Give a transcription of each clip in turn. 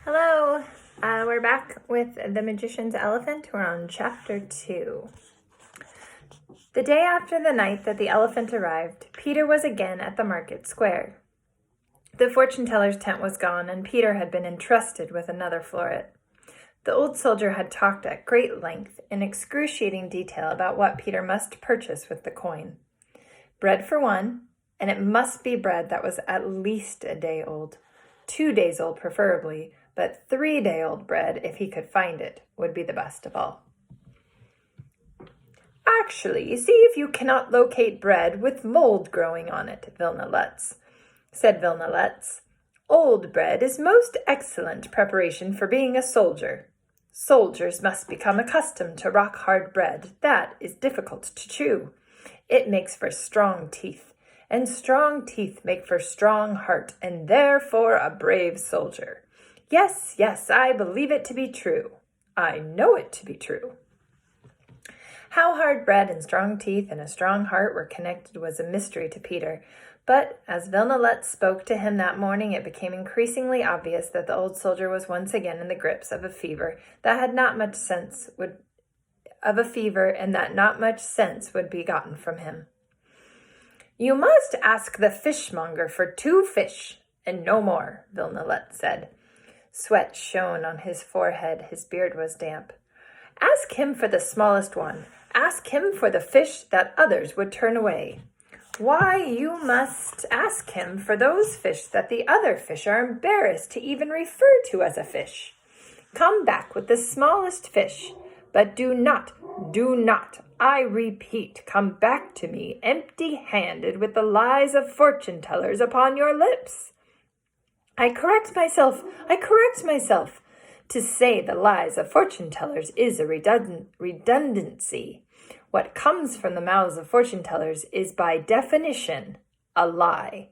Hello, we're back with The Magician's Elephant. We're on chapter 2. The day after the night that the elephant arrived, Peter was again at the market square. The fortune teller's tent was gone, and Peter had been entrusted with another floret. The old soldier had talked at great length, in excruciating detail, about what Peter must purchase with the coin. Bread for one, and it must be bread that was at least a day old. 2 days old preferably, but 3-day-old bread, if he could find it, would be the best of all. Actually, see if you cannot locate bread with mold growing on it, said Vilna Letts. Old bread is most excellent preparation for being a soldier. Soldiers must become accustomed to rock-hard bread. That is difficult to chew. It makes for strong teeth, and strong teeth make for strong heart, and therefore a brave soldier. Yes, I believe it to be true. I know it to be true. How hard bread and strong teeth and a strong heart were connected was a mystery to Peter, but as Vilna Letts spoke to him that morning, it became increasingly obvious that the old soldier was once again in the grips of a fever that had not much sense would be gotten from him. You must ask the fishmonger for 2 fish, and no more, Vilna Letts said. Sweat shone on his forehead. His beard was damp. Ask him for the smallest one. Ask him for the fish that others would turn away. Why, you must ask him for those fish that the other fish are embarrassed to even refer to as a fish. Come back with the smallest fish, but do not, I repeat, come back to me empty-handed with the lies of fortune tellers upon your lips. I correct myself. To say the lies of fortune tellers is a redundancy. What comes from the mouths of fortune tellers is by definition a lie.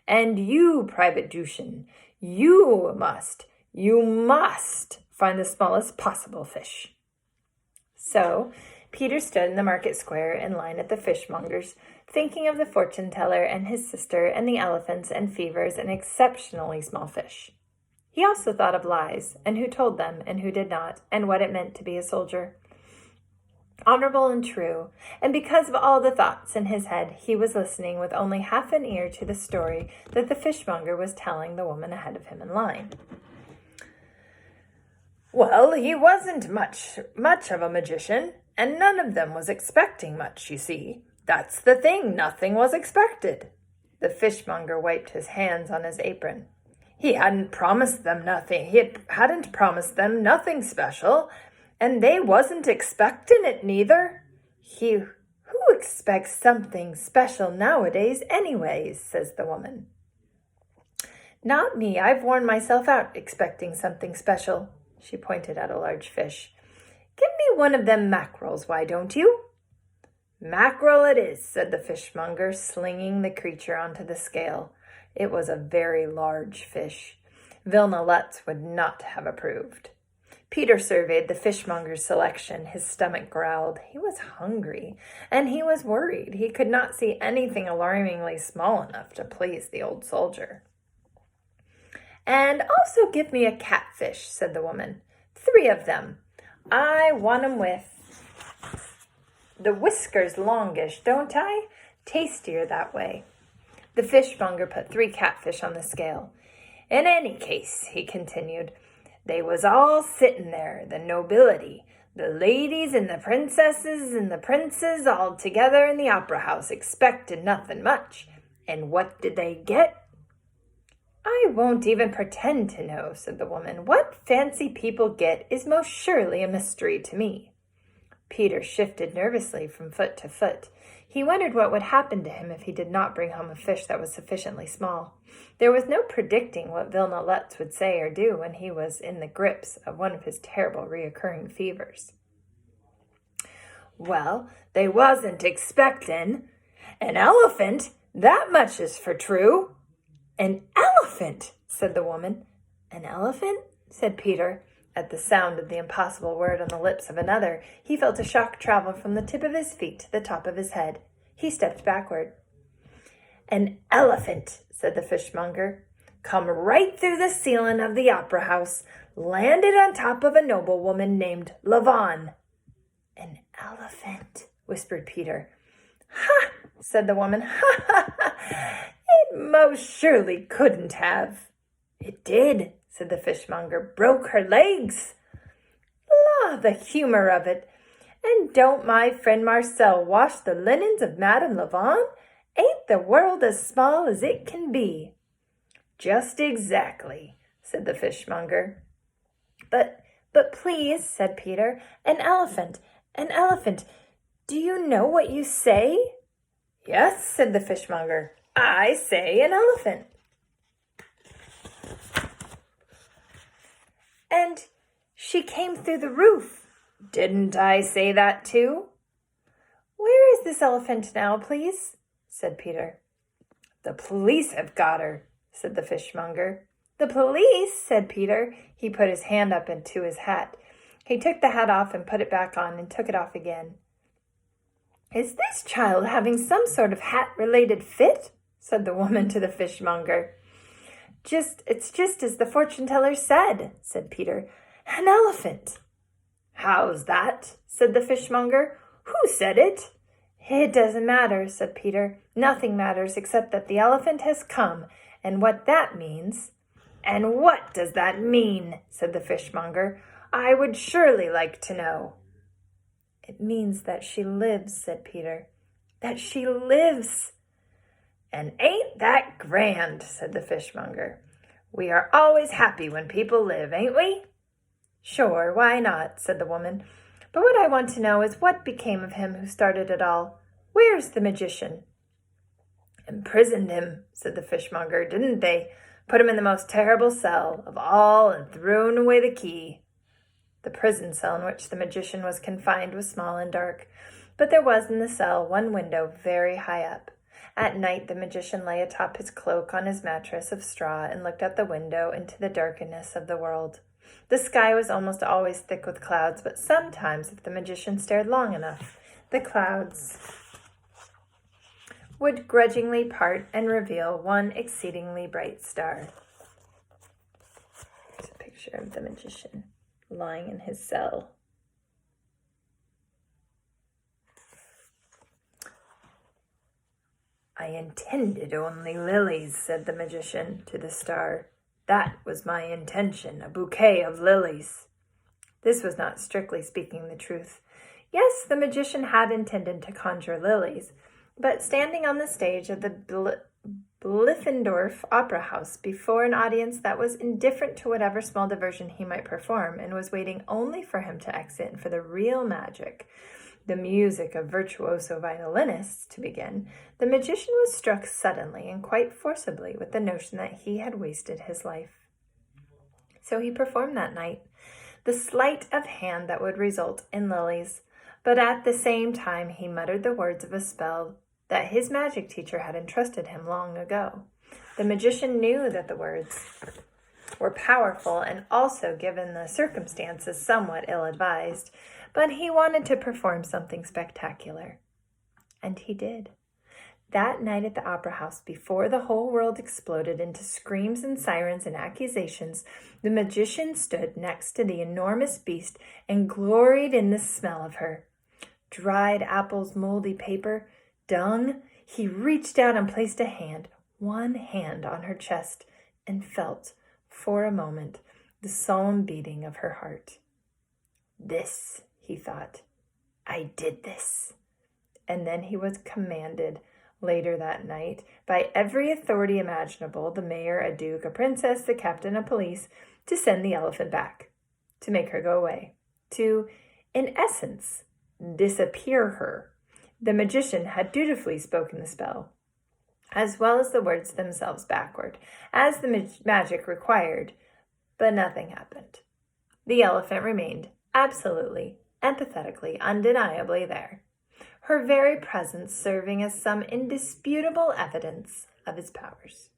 And you, Private Dushin, you must find the smallest possible fish. So Peter stood in the market square in line at the fishmonger's, thinking of the fortune teller and his sister and the elephants and fevers and exceptionally small fish. He also thought of lies, and who told them and who did not, and what it meant to be a soldier. Honorable and true, and because of all the thoughts in his head, he was listening with only half an ear to the story that the fishmonger was telling the woman ahead of him in line. Well, he wasn't much of a magician, and none of them was expecting much, you see. That's the thing, nothing was expected. The fishmonger wiped his hands on his apron. He hadn't promised them nothing special, and they wasn't expecting it neither. Who expects something special nowadays anyways, says the woman. Not me, I've worn myself out expecting something special. She pointed at a large fish. Give me one of them mackerels, why don't you? Mackerel it is, said the fishmonger, slinging the creature onto the scale. It was a very large fish. Vilna Letts would not have approved. Peter surveyed the fishmonger's selection. His stomach growled. He was hungry, and he was worried. He could not see anything alarmingly small enough to please the old soldier. And also give me a catfish, said the woman. 3 of them. I want 'em with the whiskers longish, don't I? Tastier that way. The fishmonger put 3 catfish on the scale. In any case, he continued, they was all sitting there, the nobility, the ladies and the princesses and the princes all together in the opera house, expecting nothing much. And what did they get? I won't even pretend to know, said the woman. What fancy people get is most surely a mystery to me. Peter shifted nervously from foot to foot. He wondered what would happen to him if he did not bring home a fish that was sufficiently small. There was no predicting what Vilna Letts would say or do when he was in the grips of one of his terrible reoccurring fevers. Well, they wasn't expecting an elephant, that much is for true. An elephant, said the woman. An elephant? Said Peter. At the sound of the impossible word on the lips of another, he felt a shock travel from the tip of his feet to the top of his head. He stepped backward. An elephant, said the fishmonger. come right through the ceiling of the opera house, landed on top of a noblewoman named Lavan. An elephant, whispered Peter. Ha, said the woman. Ha, ha, ha. It most surely couldn't have. It did, said the fishmonger. Broke her legs. La, the humor of it. And don't my friend Marcel wash the linens of Madame Lavan? Ain't the world as small as it can be? Just exactly, said the fishmonger. But please, said Peter, an elephant. Do you know what you say? Yes, said the fishmonger. I say an elephant. And she came through the roof. Didn't I say that too? Where is this elephant now, please? Said Peter. The police have got her, said the fishmonger. The police, said Peter. He put his hand up into his hat. He took the hat off and put it back on and took it off again. Is this child having some sort of hat-related fit? Said the woman to the fishmonger. It's just as the fortune-teller said Peter. An elephant. How's that? Said the fishmonger. Who said it? It doesn't matter, said Peter. Nothing matters except that the elephant has come, and what that means. And what does that mean? Said the fishmonger. I would surely like to know. It means that she lives, said Peter. That she lives. And ain't that grand, said the fishmonger. We are always happy when people live, ain't we? Sure, why not, said the woman. But what I want to know is what became of him who started it all. Where's the magician? Imprisoned him, said the fishmonger, didn't they? Put him in the most terrible cell of all and thrown away the key. The prison cell in which the magician was confined was small and dark, but there was in the cell one window very high up. At night the magician lay atop his cloak on his mattress of straw and looked out the window into the darkness of the world. The sky was almost always thick with clouds, but sometimes, if the magician stared long enough, the clouds would grudgingly part and reveal one exceedingly bright star. Here's a picture of the magician lying in his cell. I intended only lilies, said the magician to the star. That was my intention, a bouquet of lilies. This was not strictly speaking the truth. Yes, the magician had intended to conjure lilies, but standing on the stage of the Bliffendorf Opera House before an audience that was indifferent to whatever small diversion he might perform and was waiting only for him to exit for the real magic, the music of virtuoso violinists, to begin, the magician was struck suddenly and quite forcibly with the notion that he had wasted his life. So he performed that night the sleight of hand that would result in lilies, but at the same time he muttered the words of a spell that his magic teacher had entrusted him long ago. The magician knew that the words were powerful and also, given the circumstances, somewhat ill-advised, but he wanted to perform something spectacular. And he did. That night at the Opera House, before the whole world exploded into screams and sirens and accusations, the magician stood next to the enormous beast and gloried in the smell of her. Dried apples, moldy paper, dung. He reached out and placed one hand on her chest, and felt, for a moment, the solemn beating of her heart. This, he thought, I did this. And then he was commanded, later that night, by every authority imaginable, the mayor, a duke, a princess, the captain of police, to send the elephant back, to make her go away, to, in essence, disappear her. The magician had dutifully spoken the spell, as well as the words themselves backward, as the magic required, but nothing happened. The elephant remained absolutely, empathetically, undeniably there, her very presence serving as some indisputable evidence of his powers.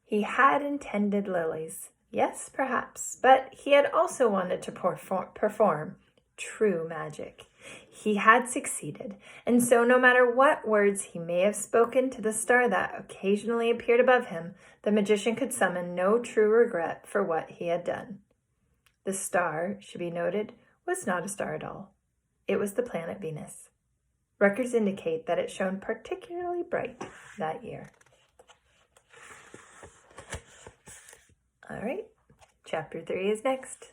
He had intended lilies, yes, perhaps, but he had also wanted to perform true magic. He had succeeded, and so no matter what words he may have spoken to the star that occasionally appeared above him, the magician could summon no true regret for what he had done. The star, should be noted, was not a star at all. It was the planet Venus. Records indicate that it shone particularly bright that year. All right, chapter 3 is next.